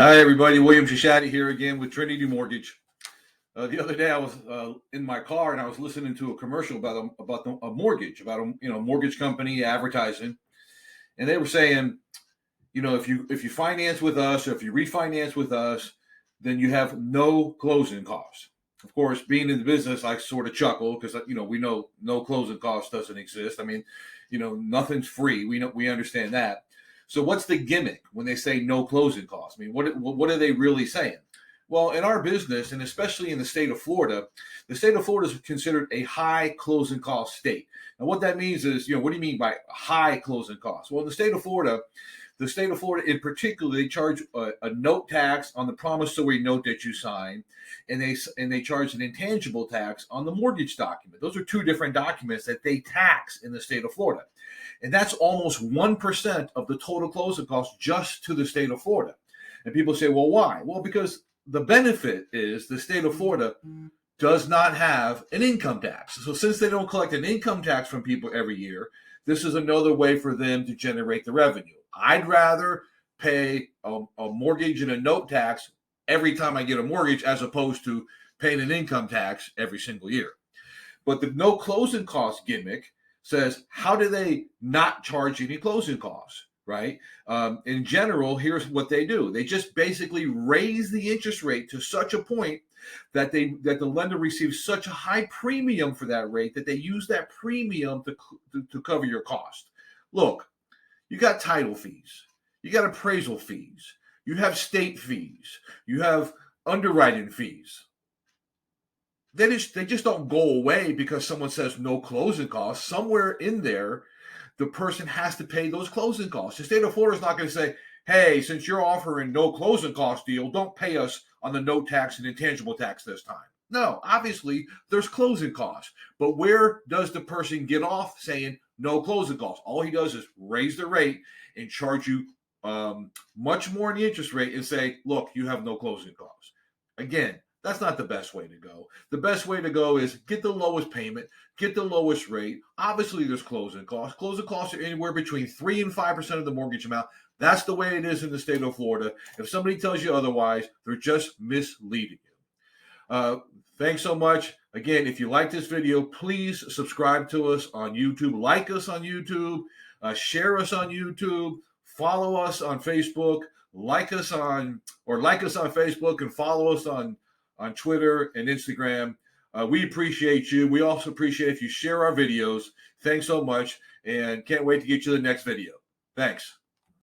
Hi, everybody. William Shashadi here again with Trinity Mortgage. The other day, I was in my car and I was listening to a commercial about a mortgage, about a mortgage company advertising, and they were saying, if you finance with us or if you refinance with us, then you have no closing costs. Of course, being in the business, I sort of chuckle because we know no closing cost doesn't exist. I mean, nothing's free. We understand that. So what's the gimmick when they say no closing costs? I mean, what are they really saying? Well, in our business, and especially in the state of Florida is considered a high closing cost state. And what that means is, what do you mean by high closing costs? Well, in the state of Florida in particular, they charge a note tax on the promissory note that you sign, and they charge an intangible tax on the mortgage document. Those are two different documents that they tax in the state of Florida. And that's almost 1% of the total closing costs just to the state of Florida. And people say, well, why? Well, because the benefit is the state of Florida does not have an income tax. So since they don't collect an income tax from people every year, this is another way for them to generate the revenue. I'd rather pay a mortgage and a note tax every time I get a mortgage as opposed to paying an income tax every single year. But the no closing cost gimmick says, how do they not charge any closing costs, right? In general, here's what they do. They just basically raise the interest rate to such a point that the lender receives such a high premium for that rate that they use that premium to cover your cost. Look, you got title fees, you got appraisal fees, you have state fees, you have underwriting fees. They just don't go away because someone says no closing costs. Somewhere in there, the person has to pay those closing costs. The state of Florida is not going to say, hey, since you're offering no closing cost deal, don't pay us on the note tax and intangible tax this time. No, obviously, there's closing costs. But where does the person get off saying no closing costs? All he does is raise the rate and charge you much more in the interest rate and say, look, you have no closing costs. Again, that's not the best way to go. The best way to go is get the lowest payment, get the lowest rate. Obviously, there's closing costs. Closing costs are anywhere between 3 and 5% of the mortgage amount. That's the way it is in the state of Florida. If somebody tells you otherwise, they're just misleading you. Thanks so much. Again, if you like this video, please subscribe to us on YouTube. Like us on YouTube. Share us on YouTube. Follow us on Facebook. Like us on Facebook and follow us on Twitter and Instagram. We appreciate you. We also appreciate if you share our videos. Thanks so much, and can't wait to get you the next video. Thanks.